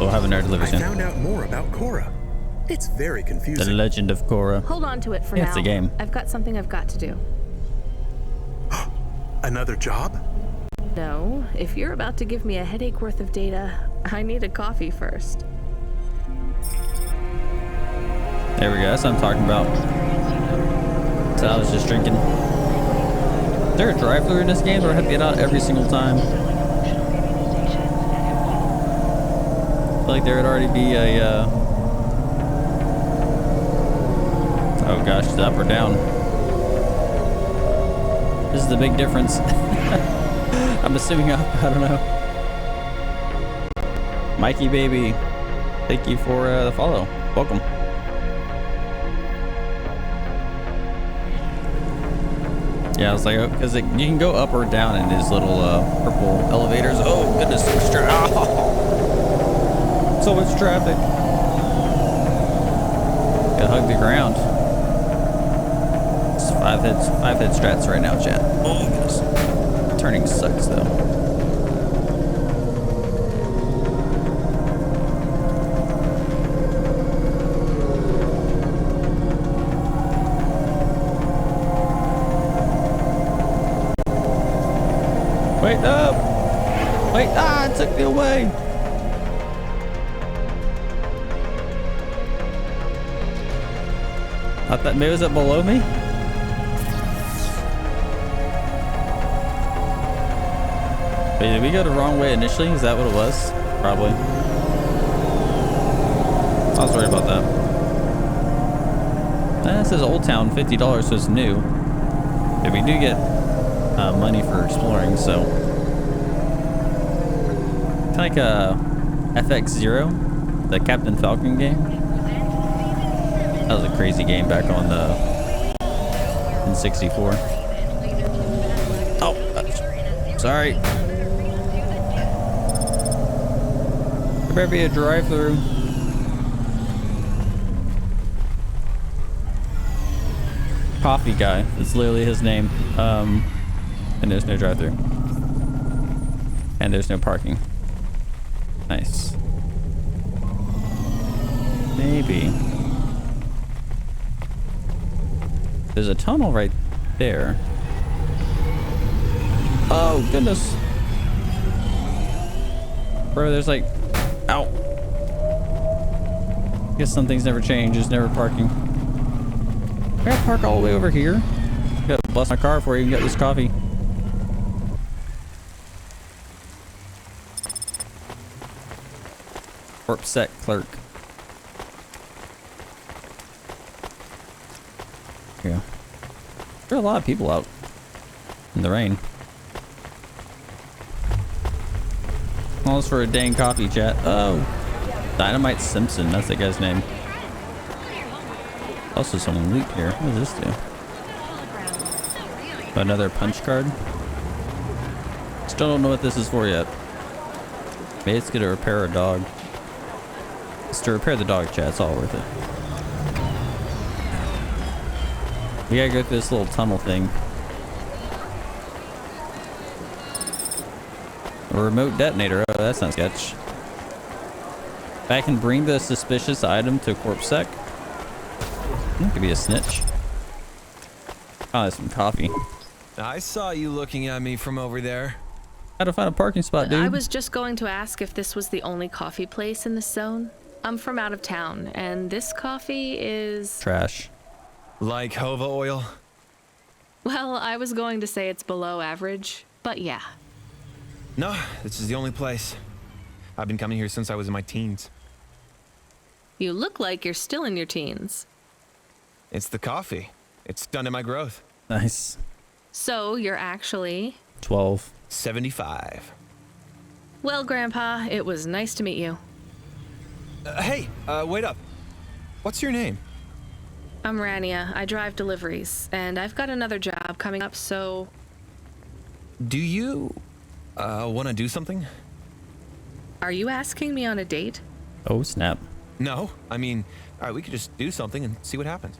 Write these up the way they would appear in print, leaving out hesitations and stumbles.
we'll have another delivery soon. I found out more about Cora. It's very confusing. The Legend of Cora. Hold on to it for now. It's a game. I've got something I've got to do. Another job? No, if you're about to give me a headache worth of data, I need a coffee first. There we go. That's what I'm talking about. So I was just drinking. Is there a drive-thru in this game, or have to get out every single time? I feel like there would already be a. Oh gosh, is it up or down? This is the big difference. I'm assuming up. I don't know. Mikey baby, thank you for the follow. Welcome. Yeah, I was like, because you can go up or down in these little purple elevators. Oh goodness, so much traffic. Gotta hug the ground. It's five hit strats right now, chat. Oh goodness. Turning sucks though. Wait up! Wait, it took me away! I thought maybe was it below me? Wait, did we go the wrong way initially? Is that what it was? Probably. I was worried about that. It says Old Town, $50, so it's new. Yeah, we do get money for exploring, so kind of like a FX0, the Captain Falcon game. That was a crazy game back on the N64. Oh, sorry. There better be a drive-through. Coffee guy. That's literally his name. And there's no drive-through. And there's no parking. Nice. Maybe. There's a tunnel right there. Oh, goodness. Bro, there's like... Ow. Guess some things never change. There's never parking. I gotta park all the way over here. I gotta bust my car before I even get this coffee. Corp set clerk. Yeah. There are a lot of people out in the rain. All this for a dang coffee, chat. Oh, Dynamite Simpson. That's that guy's name. Also, some loot here. What does this do? Another punch card. Still don't know what this is for yet. Maybe it's gonna repair a dog. It's to repair the dog, chat. It's all worth it. We gotta go through this little tunnel thing. A remote detonator. Oh, that sounds sketch. If I can bring the suspicious item to CorpSec, that could be a snitch. Oh, there's some coffee. I saw you looking at me from over there. How to find a parking spot, dude? I was just going to ask if this was the only coffee place in this zone. I'm from out of town, and this coffee is... trash. Like Hova oil? Well, I was going to say it's below average, but yeah. No, this is the only place. I've been coming here since I was in my teens. You look like you're still in your teens. It's the coffee. It's stunted my growth. Nice. So you're actually... 12. 75. Well, Grandpa, it was nice to meet you. Hey, wait up. What's your name? I'm Rania. I drive deliveries, and I've got another job coming up, so... Do you, want to do something? Are you asking me on a date? Oh, snap. No, I mean, we could just do something and see what happens.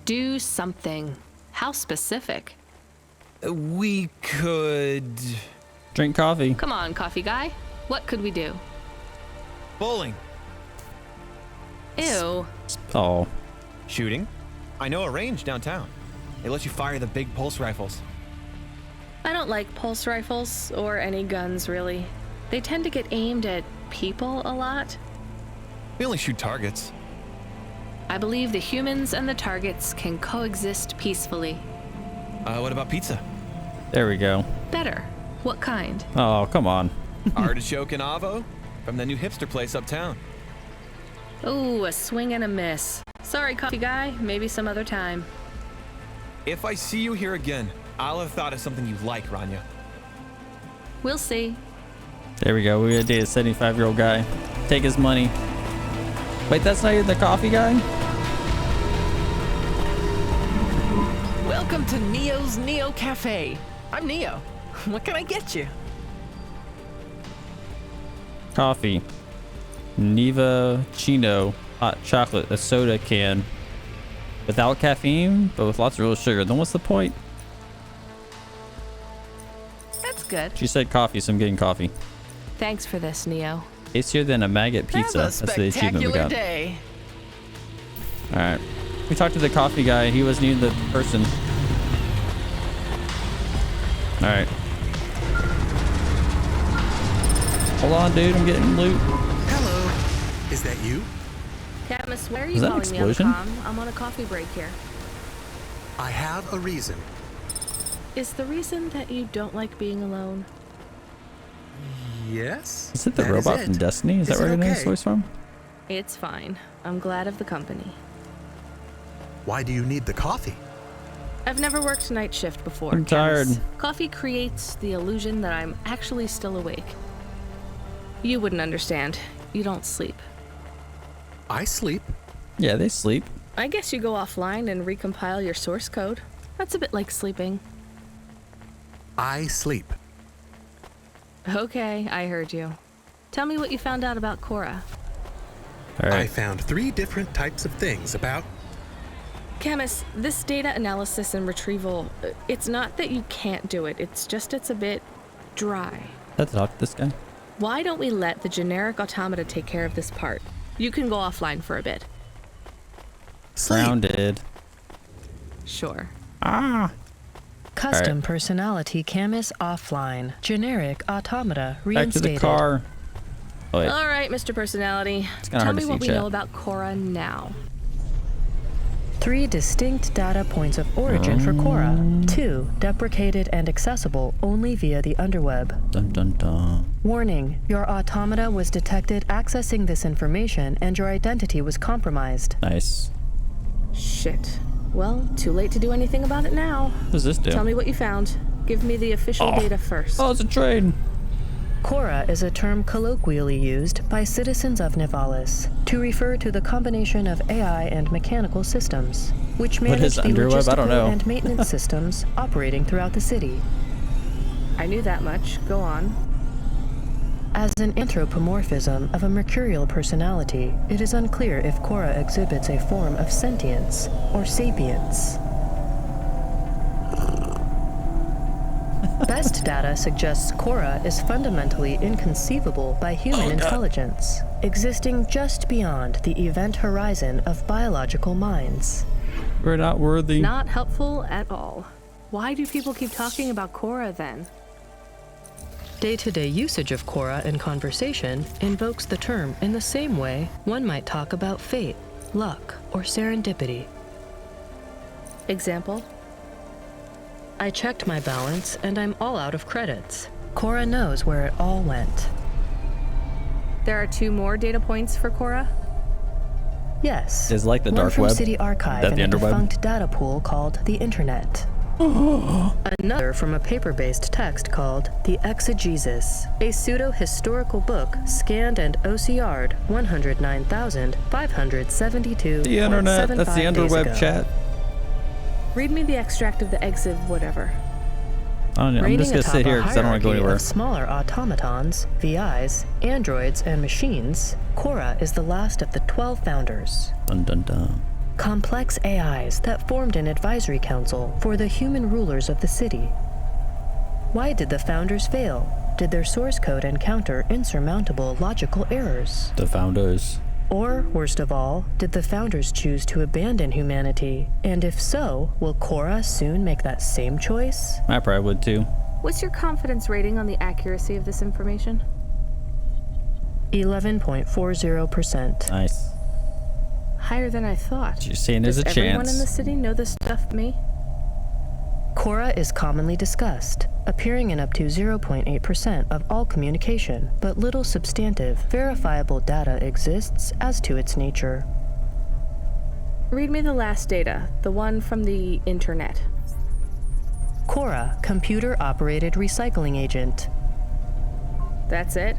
Do something. How specific? We could... Drink coffee. Come on, coffee guy. What could we do? Bowling. Ew. Oh, Shooting. I know a range downtown. They let you fire the big pulse rifles. I don't like pulse rifles or any guns, really. They tend to get aimed at people a lot. We only shoot targets. I believe the humans and the targets can coexist peacefully. What about pizza? there we go. Better. What kind? Oh, come on. Artichoke and avo from the new hipster place uptown. Ooh, a swing and a miss. Sorry, coffee guy. Maybe some other time. If I see you here again, I'll have thought of something you like, Rania. We'll see. There we go. We're gonna date a 75-year-old guy. Take his money. Wait, that's not even the coffee guy? Welcome to Neo's Neo Cafe. I'm Neo. What can I get you? Coffee. Neva Chino. Hot chocolate. A soda can. Without caffeine, but with lots of real sugar. Then what's the point? That's good. She said coffee, so I'm getting coffee. Thanks for this, Neo. Tastier than a maggot pizza. Have a That's the achievement we spectacular got. day. Alright. We talked to the coffee guy. He wasn't even the person. Alright. Hold on, dude. I'm getting loot. Hello. Is that you? Cadmus, where are Was you that an calling me on the explosion? comm? I'm on a coffee break here. I have a reason. Is the reason that you don't like being alone? Yes? Is it the that robot it. from Destiny? Is that Is where it I know this okay? voice from? It's fine. I'm glad of the company. Why do you need the coffee? I've never worked night shift before. I'm tired. Cadmus. Coffee creates the illusion that I'm actually still awake. You wouldn't understand. You don't sleep. I sleep. Yeah, they sleep. I guess you go offline and recompile your source code. That's a bit like sleeping. I sleep. Okay, I heard you. Tell me what you found out about Cora. All I right. found 3 different types of things about. Camus, this data analysis and retrieval, it's not that you can't do it, it's just it's a bit dry. Let's talk to this guy. Why don't we let the generic automata take care of this part? You can go offline for a bit. Sleep. Grounded. Sure. Ah. Custom Alright. personality Camus offline. Generic automata Back to reinstated. the car. Oh, wait. All right, Mr. Personality. kinda Tell hard me to what see we chat. know about Cora now. 3 distinct data points of origin for Cora. 2 deprecated and accessible only via the underweb. Dun dun dun. Warning, your automata was detected accessing this information and your identity was compromised. Nice. Shit. Well, too late to do anything about it now. What does this do? Tell me what you found. Give me the official data first. Oh, it's a trade. Cora is a term colloquially used by citizens of Nivalis to refer to the combination of AI and mechanical systems, which What manage is the underweb? I don't know. logistical and maintenance systems operating throughout the city. I knew that much. Go on. As an anthropomorphism of a mercurial personality, it is unclear if Cora exhibits a form of sentience or sapience. Best data suggests Cora is fundamentally inconceivable by human intelligence, existing just beyond the event horizon of biological minds. We're not worthy. Not helpful at all. Why do people keep talking about Cora then? Day-to-day usage of Cora in conversation invokes the term in the same way one might talk about fate, luck, or serendipity. Example? I checked my balance and I'm all out of credits. Cora knows where it all went. There are 2 more data points for Cora? Yes. Is like the one dark from web? City Archive That in the a underweb? defunct data pool called the Internet. Another from a paper-based text called The Exegesis, a pseudo-historical book scanned and OCR'd 109,572.75 The internet. That's the days underweb ago. chat. Read me the extract of the exif whatever. I don't know. I'm Rating just gonna atop sit a here because I don't want to go hierarchy anywhere. of smaller automatons, VIs, androids, and machines, Cora is the last of the 12 founders. Dun dun dun. Complex AIs that formed an advisory council for the human rulers of the city. Why did the founders fail? did their source code encounter insurmountable logical errors? The founders. Or, worst of all, did the founders choose to abandon humanity? And if so, will Cora soon make that same choice? I probably would too. What's your confidence rating on the accuracy of this information? 11.40%. Nice. Higher than I thought. You're saying there's a Does everyone chance. in the city know this stuff me? Cora is commonly discussed, appearing in up to 0.8% of all communication, but little substantive, verifiable data exists as to its nature. Read me the last data, the one from the internet. Cora, computer-operated recycling agent. That's it?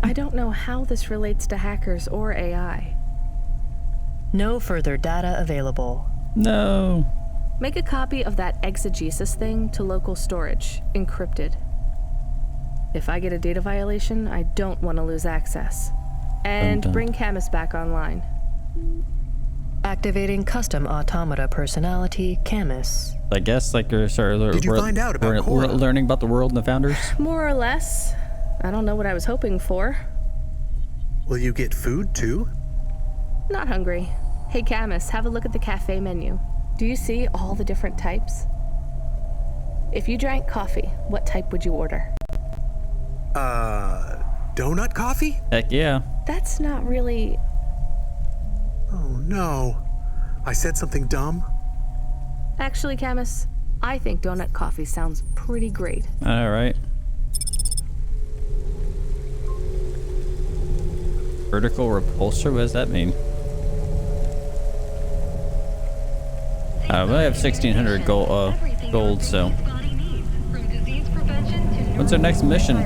I don't know how this relates to hackers or AI. No further data available. No. Make a copy of that exegesis thing to local storage, encrypted. If I get a data violation, I don't want to lose access. And Dun-dun. bring Camus back online. Activating custom automata personality, Camus. I guess like you're Did you find out about Cora? learning about the world and the founders. More or less. I don't know what I was hoping for. Will you get food too? Not hungry. Hey Camus, have a look at the cafe menu. Do you see all the different types? If you drank coffee, what type would you order? Donut coffee? Heck yeah. That's not really... Oh no. I said something dumb? Actually, Camus, I think donut coffee sounds pretty great. All right. Vertical repulsor, what does that mean? We only have 1,600 gold, so. What's our next mission?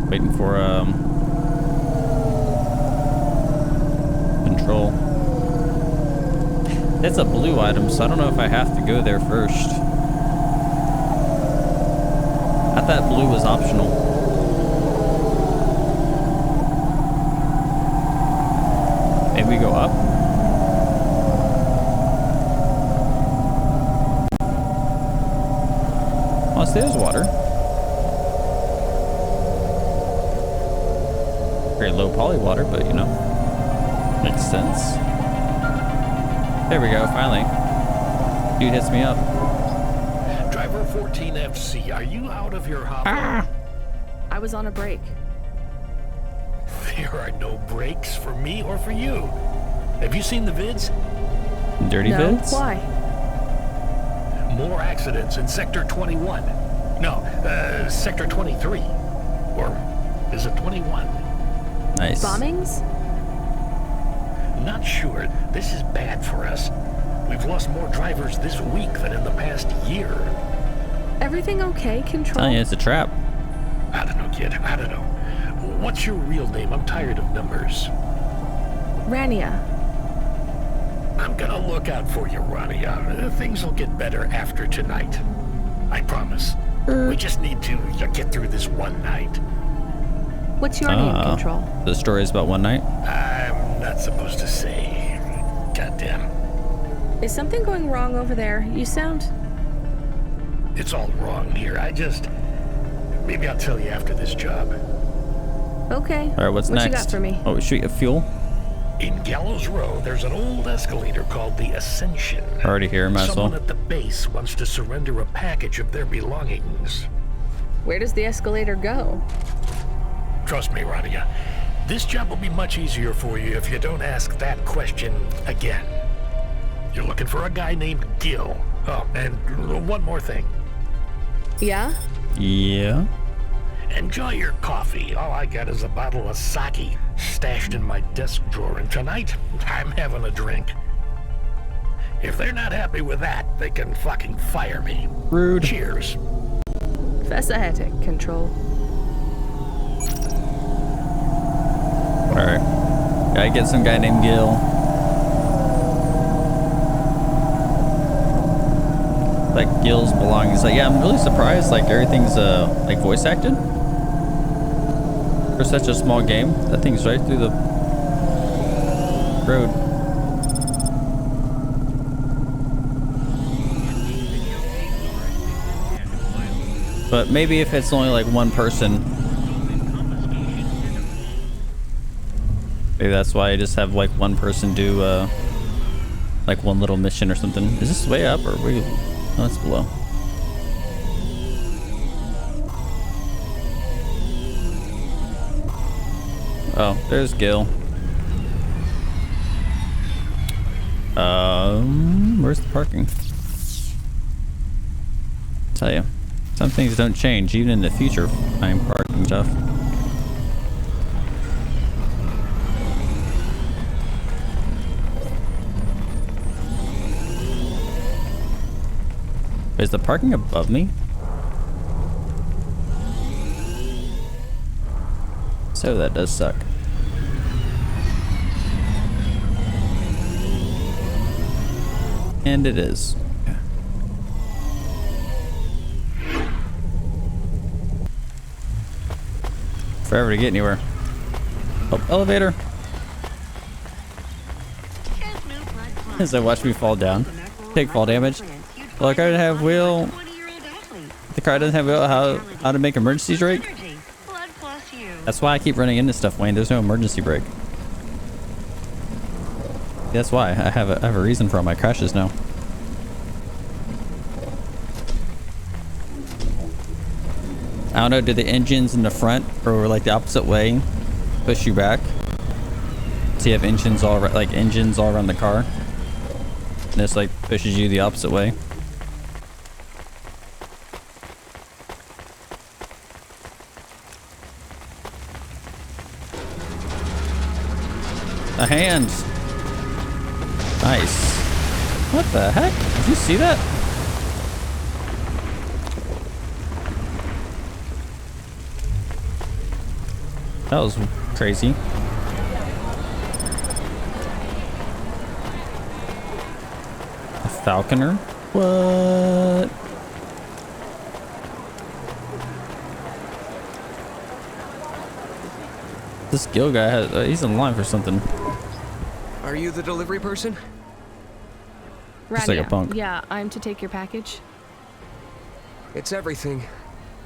Waiting for control. It's a blue item, so I don't know if I have to go there first. I thought blue was optional. Maybe we go up? Oh, so there's water. Very low poly water, but you know, makes sense. There we go, finally. Dude hits me up. Driver 14FC, are you out of your hopper? Ah! I was on a break. There are no breaks for me or for you. Have you seen the vids? Dirty No? vids? Why? More accidents in Sector 21. No, Sector 23. Or is it 21? Nice. Bombings? Not sure. This is bad for us. We've lost more drivers this week than in the past year. Everything okay, Control? Telling you, it's a trap. I don't know, kid. I don't know. What's your real name? I'm tired of numbers. Rania. I'm gonna look out for you, Rania. Things will get better after tonight. I promise. We just need to get through this one night. What's your name, Control? The story is about one night. I'm not supposed to say. Goddamn. Is something going wrong over there? You sound... It's all wrong here. Maybe I'll tell you after this job. Okay. All right, what's what next? You got for me? Oh, should we get fuel? In Gallows Row, there's an old escalator called the Ascension. Already here, might as well. Someone at the base wants to surrender a package of their belongings. Where does the escalator go? Trust me, Rania. This job will be much easier for you if you don't ask that question again. You're looking for a guy named Gil. Oh, and one more thing. Yeah? Yeah. Enjoy your coffee. All I got is a bottle of sake stashed in my desk drawer, and tonight, I'm having a drink. If they're not happy with that, they can fucking fire me. Rude. Cheers. Fesahetic, Control. Alright. Gotta get some guy named Gil. Like Gil's belongings. Like, yeah, I'm really surprised. Like, everything's like voice acted for such a small game. That thing's right through the road. But maybe if it's only like one person, maybe that's why I just have like one person do like one little mission or something. Is this way up or we? Oh, that's below. Oh, there's Gil. Where's the parking? Tell you, some things don't change even in the future. I'm parking stuff. Is the parking above me? So that does suck. And it is. Forever to get anywhere. Oh, elevator. As I watch me fall down. Take fall damage. Well, the car doesn't have wheel. The car doesn't have wheel. How to make emergency brake? That's why I keep running into stuff, Wayne. There's no emergency brake. That's why I have a reason for all my crashes now. I don't know. Do the engines in the front or like the opposite way push you back? So you have engines all around the car, and this like pushes you the opposite way. A hand. Nice. What the heck? Did you see that? That was crazy. A falconer? What? This Gil guy has, he's in line for something. Are you the delivery person? Just like a punk. Yeah, I'm to take your package. It's everything.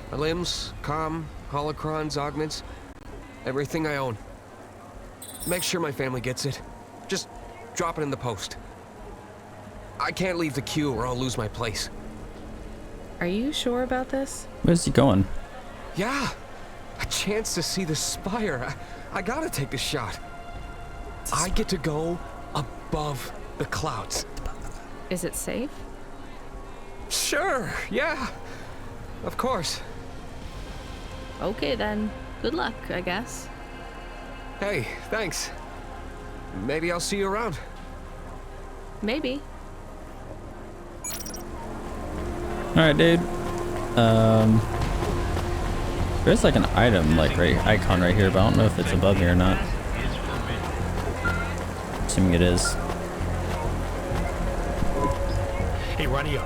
My limbs, comm, holocrons, augments, everything I own. Make sure my family gets it. Just drop it in the post. I can't leave the queue or I'll lose my place. Are you sure about this? Where's he going? Yeah, a chance to see the spire. I gotta take the shot. I get to go above the clouds. Is it safe? Sure, yeah. Of course. Okay then. Good luck, I guess. Hey, thanks. Maybe I'll see you around. Maybe. Alright, dude. There's like an item icon right here, but I don't know if it's above me or not. Assuming it is. Hey, Ronnie, you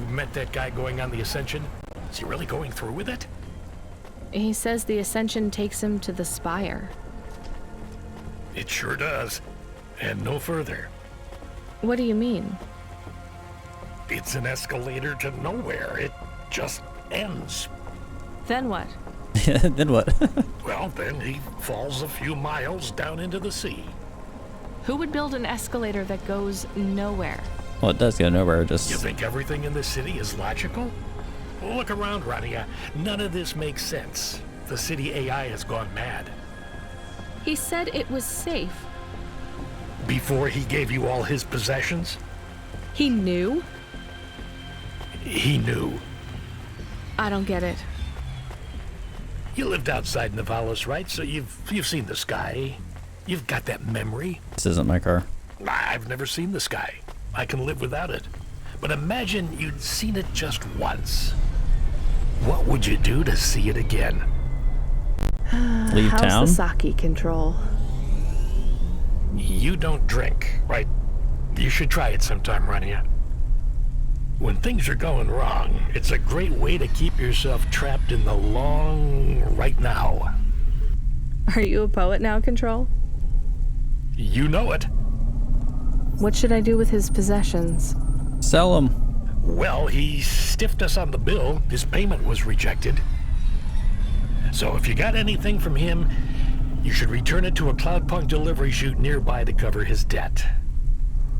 met that guy going on the Ascension? Is he really going through with it? He says the Ascension takes him to the spire. It sure does. And no further. What do you mean? It's an escalator to nowhere. It just ends. Then what? Then what? Well, then he falls a few miles down into the sea. Who would build an escalator that goes nowhere? Well, it does go nowhere. Just You think everything in the city is logical? Well, look around, Ronnie. None of this makes sense. The city AI has gone mad. He said it was safe. Before he gave you all his possessions, He knew? he knew. I don't get it. You lived outside Nivalis, right? So you've seen the sky. You've got that memory. this isn't my car. I've never seen the sky. I can live without it. But imagine you'd seen it just once. What would you do to see it again? Leave How's town? the sake control? You don't drink, right? You should try it sometime, Rania. When things are going wrong, it's a great way to keep yourself trapped in the long right now. Are you a poet now, Control? You know it. What should I do with his possessions? Sell them. Well, he stiffed us on the bill. His payment was rejected. So if you got anything from him, you should return it to a Cloudpunk delivery chute nearby to cover his debt.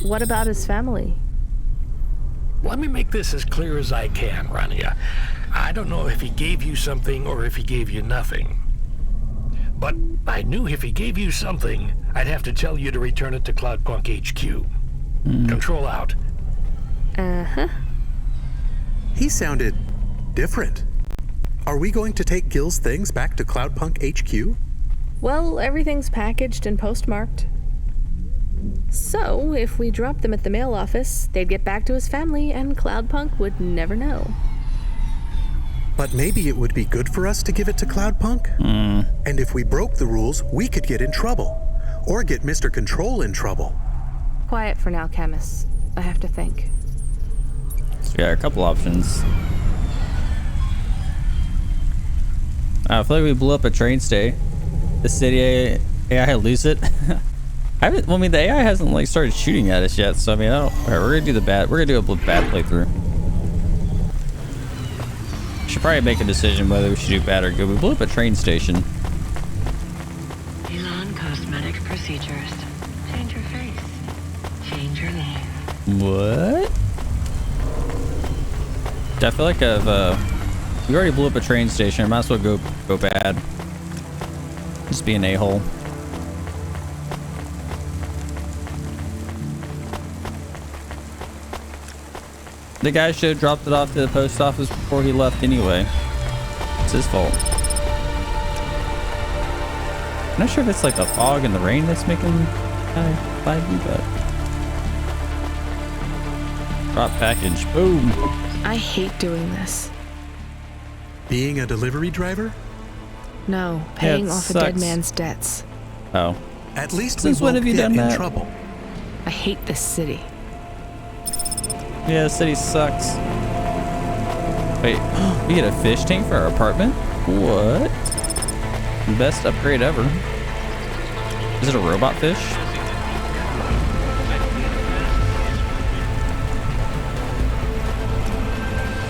What about his family? Let me make this as clear as I can, Rania. I don't know if he gave you something or if he gave you nothing. But I knew if he gave you something, I'd have to tell you to return it to Cloudpunk HQ. Control out. Uh-huh. He sounded different. Are we going to take Gil's things back to Cloudpunk HQ? Well, everything's packaged and postmarked. So, if we dropped them at the mail office, they'd get back to his family and Cloudpunk would never know. But maybe it would be good for us to give it to Cloudpunk? And if we broke the rules, we could get in trouble. Or get Mr. Control in trouble. Quiet for now, Camus. I have to think. So we got a couple options. I feel like we blew up a train stay. The city AI lose it. I mean, the AI hasn't like started shooting at us yet, so I mean, I don't. All right, we're gonna do the bad. We're gonna do a bad playthrough. Should probably make a decision whether we should do bad or good. We blew up a train station. Elon Cosmetic Procedures. Change your face. Change your name. What? I feel like we already blew up a train station. I might as well go bad. Just be an a-hole. The guy should have dropped it off to the post office before he left anyway. It's his fault. I'm not sure if it's like the fog and the rain that's making kind of foggy, but... Drop package. Boom. I hate doing this. Being a delivery driver? No, paying off sucks. a dead man's debts. Oh. At least Since we when won't have you get done in that? trouble. I hate this city. Yeah, the city sucks. Wait, we get a fish tank for our apartment? What? Best upgrade ever. Is it a robot fish?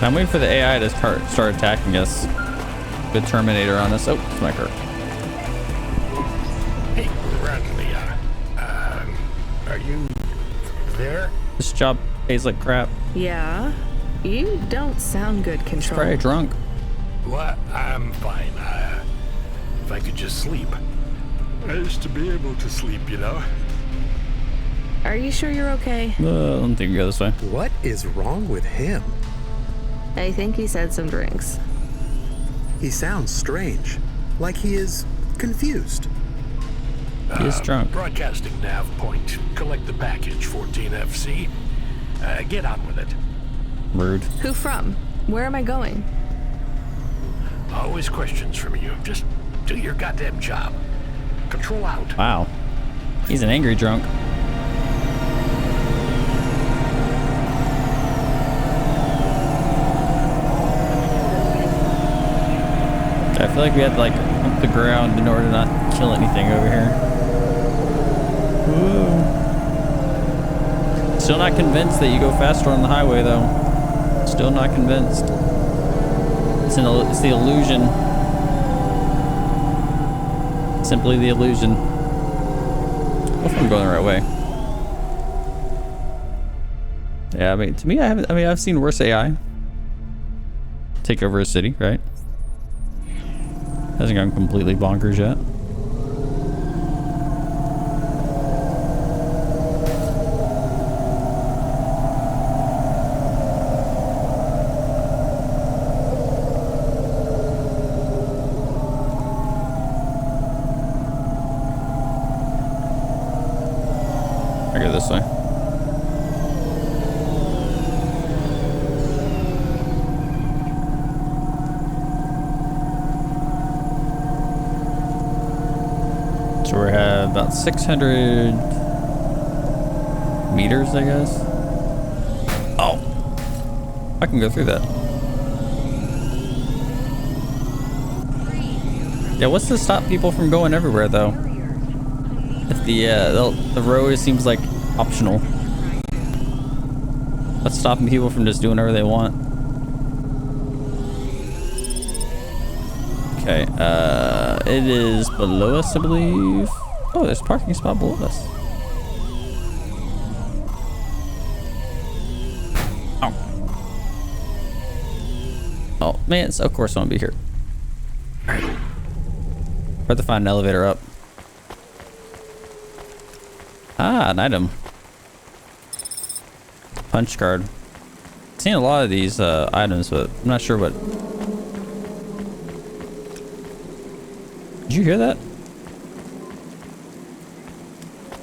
I'm waiting for the AI to start attacking us. Good Terminator on us. Oh, it's my car. Hey, Rania. Are you there? This job pays like crap. Yeah? You don't sound good, He's Control. probably drunk. What? I'm fine. If I could just sleep. I used to be able to sleep, you know? Are you sure you're okay? I don't think we go this way. What is wrong with him? I think he said some drinks. He sounds strange. Like he is confused. He is drunk. Broadcasting nav point. Collect the package, 14FC. Get on with it. Rude. Who from? Where am I going? Always questions from you. Just do your goddamn job. Control out. Wow. He's an angry drunk. I feel like we had to like hump the ground in order to not kill anything over here. Woo. Still not convinced that you go faster on the highway though. Still not convinced. It's the illusion. Simply the illusion. Hopefully I'm going the right way. Yeah, I mean, to me, I've seen worse AI take over a city, right? Hasn't gone completely bonkers yet. I go this way. So we have about 600 meters, I guess. Oh, I can go through that. Yeah, what's to stop people from going everywhere, though? If the road seems like optional. What's stopping people from just doing whatever they want? Okay, it is below us, I believe. Oh, there's a parking spot below us. Oh. Oh, man, so of course I want to be here. Alright. We have to find an elevator up. Ah, an item. Punch card. I've seen a lot of these items, but I'm not sure what. Did you hear that?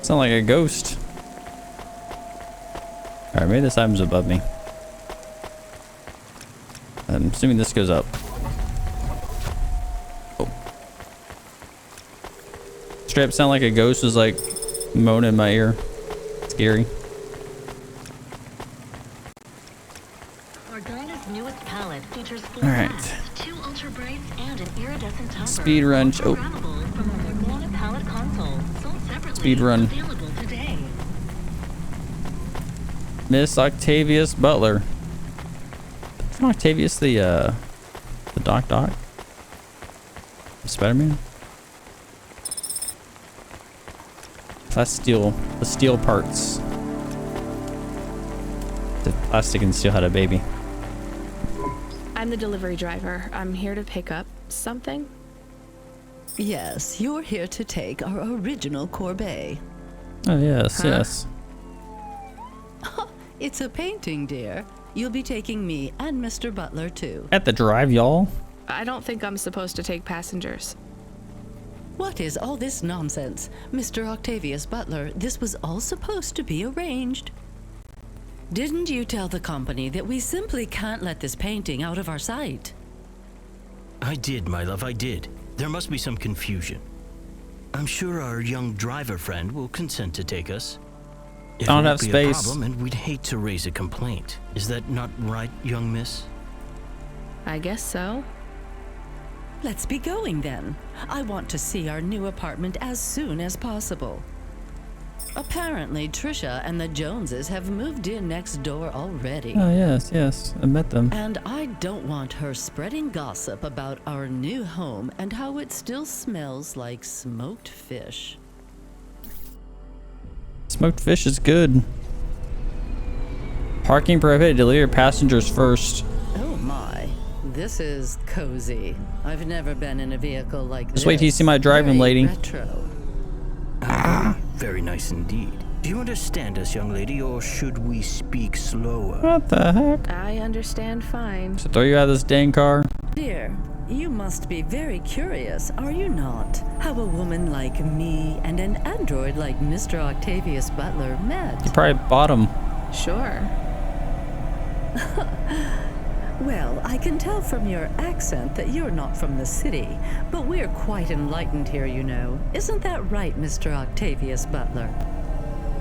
Sound like a ghost. Alright, maybe this item's above me. I'm assuming this goes up. Oh. Straight up sound like a ghost was like moaning in my ear. Scary. All right. Speed run. Oh. Speed run. Miss Octavious Butler. Isn't Octavious the Doc? Spider-Man? The steel parts. The plastic and steel had a baby. I'm the delivery driver. I'm here to pick up something. Yes, you're here to take our original Courbet. Oh, yes, yes. It's a painting, dear. You'll be taking me and Mr. Butler, too. At the drive, y'all? I don't think I'm supposed to take passengers. What is all this nonsense? Mr. Octavious Butler, this was all supposed to be arranged. Didn't you tell the company that we simply can't let this painting out of our sight? I did, my love, I did. There must be some confusion. I'm sure our young driver friend will consent to take us. It I don't won't have be a space. problem, and we'd hate to raise a complaint. Is that not right, young miss? I guess so. Let's be going then. I want to see our new apartment as soon as possible. Apparently, Trisha and the Joneses have moved in next door already. Oh, yes. I met them. And I don't want her spreading gossip about our new home and how it still smells like smoked fish. Smoked fish is good. Parking prohibited. Deliver passengers first. Oh my. This is cozy. I've never been in a vehicle like this. Just wait till you see my driving, lady. Retro. Very nice indeed. Do you understand us, young lady, or should we speak slower? What the heck? I understand fine. So throw you out of this dang car? Dear, you must be very curious, are you not? How a woman like me and an android like Mr. Octavious Butler met. You probably bought him. Sure. Well, I can tell from your accent that you're not from the city, but we're quite enlightened here, you know. Isn't that right, Mr. Octavious Butler?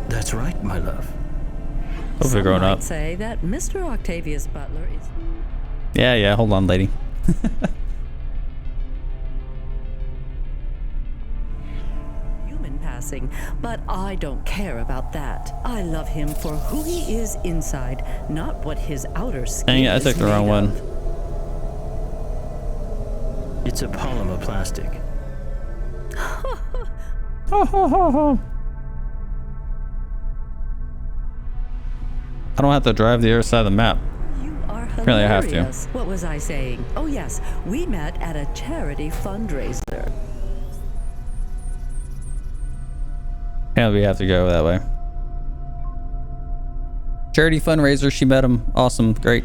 That's right, my love. Hopefully growing up. Some might say that Mr. Octavious Butler is... Yeah, hold on, lady. human passing, but I don't care about that. I love him for who he is inside, not what his outer skin Dang it, I is took the wrong made one. of. It's a polymer plastic. I don't have to drive the other side of the map. You are hilarious. Apparently I have to. What was I saying? Oh yes, we met at a charity fundraiser. Yeah, we have to go that way. Charity fundraiser, she met him. Awesome, great.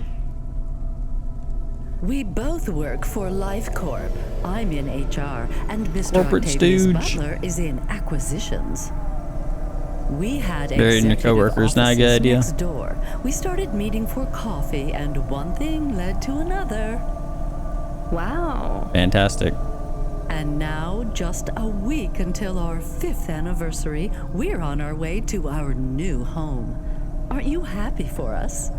We both work for Life Corp. I'm in HR, and Mr. Corporate Octavious stooge. Butler is in acquisitions. We had Burying your executive coworkers, not a good offices idea. next door. We started meeting for coffee, and one thing led to another. Wow. Fantastic. And now, just a week until our 5th anniversary, we're on our way to our new home. Aren't you happy for us?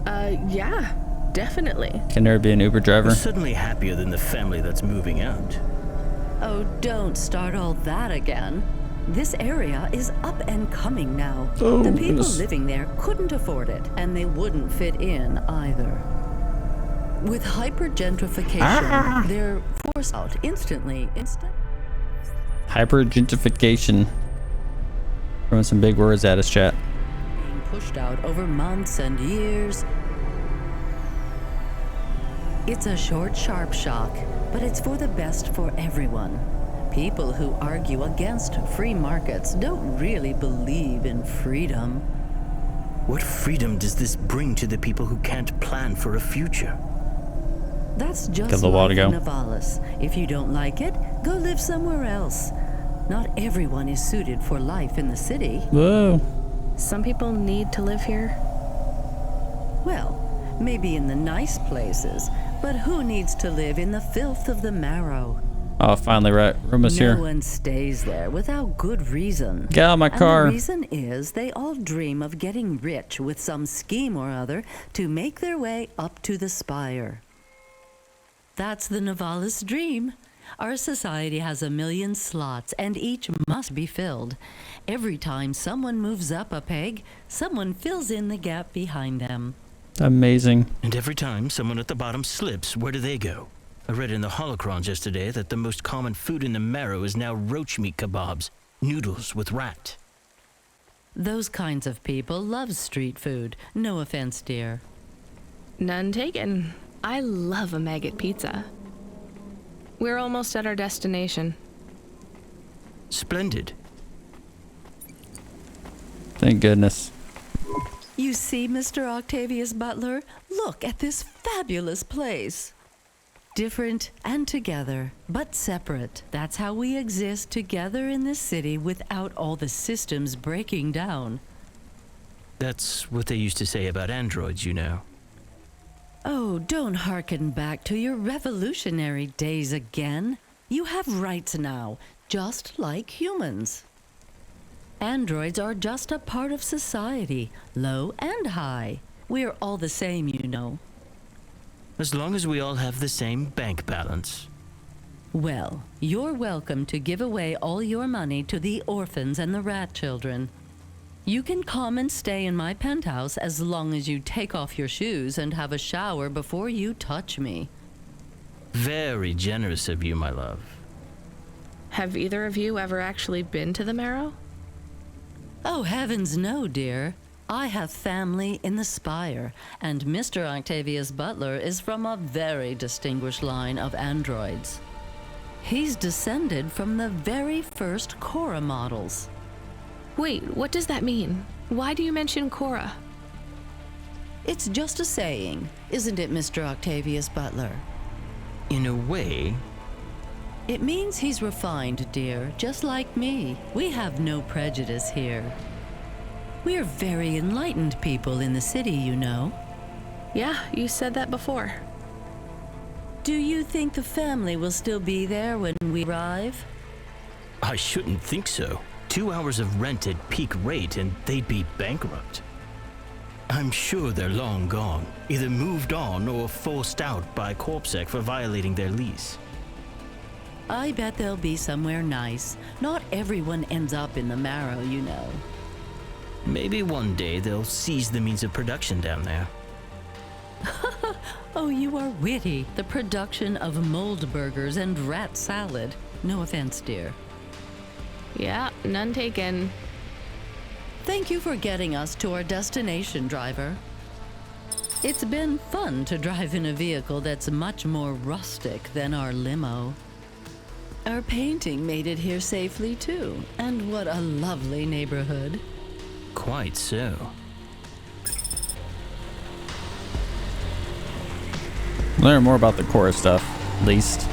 Yeah, definitely. Can there be an Uber driver? We're certainly happier than the family that's moving out. Oh, don't start all that again. This area is up and coming now. Oh, the people goodness. living there couldn't afford it, and they wouldn't fit in either. With hyper-gentrification, they're forced out instantly. Hyper-gentrification. Throwing some big words at us, chat. Being pushed out over months and years. It's a short, sharp shock, but it's for the best for everyone. People who argue against free markets don't really believe in freedom. What freedom does this bring to the people who can't plan for a future? That's just Got a while to like go. Novalis. If you don't like it, go live somewhere else. Not everyone is suited for life in the city. Whoa. Some people need to live here. Well, maybe in the nice places, but who needs to live in the filth of the marrow? Oh, finally, right. Room is here. No one stays there without good reason. Get out of my car. And the reason is they all dream of getting rich with some scheme or other to make their way up to the spire. That's the Novalis dream. Our society has 1 million slots, and each must be filled. Every time someone moves up a peg, someone fills in the gap behind them. Amazing. And every time someone at the bottom slips, where do they go? I read in the holocrons yesterday that the most common food in the marrow is now roach meat kebabs, noodles with rat. Those kinds of people love street food. No offense, dear. None taken. I love a maggot pizza. We're almost at our destination. Splendid. Thank goodness. You see, Mr. Octavious Butler? Look at this fabulous place. Different and together, but separate. That's how we exist together in this city without all the systems breaking down. That's what they used to say about androids, you know. Oh, don't hearken back to your revolutionary days again. You have rights now, just like humans. Androids are just a part of society, low and high. We're all the same, you know. As long as we all have the same bank balance. Well, you're welcome to give away all your money to the orphans and the rat children. You can come and stay in my penthouse as long as you take off your shoes and have a shower before you touch me. Very generous of you, my love. Have either of you ever actually been to the Marrow? Oh, heavens no, dear. I have family in the Spire, and Mr. Octavious Butler is from a very distinguished line of androids. He's descended from the very first Cora models. Wait, what does that mean? Why do you mention Cora? It's just a saying, isn't it, Mr. Octavious Butler? In a way. It means he's refined, dear, just like me. We have no prejudice here. We're very enlightened people in the city, you know. Yeah, you said that before. Do you think the family will still be there when we arrive? I shouldn't think so. 2 hours of rent at peak rate and they'd be bankrupt. I'm sure they're long gone, either moved on or forced out by Corpsec for violating their lease. I bet they'll be somewhere nice. Not everyone ends up in the Marrow, you know. Maybe one day they'll seize the means of production down there. Oh, you are witty. The production of mold burgers and rat salad. No offense, dear. Yeah, none taken. Thank you for getting us to our destination, driver. It's been fun to drive in a vehicle that's much more rustic than our limo. Our painting made it here safely, too. And what a lovely neighborhood. Quite so. Learn more about the Cora stuff, at least.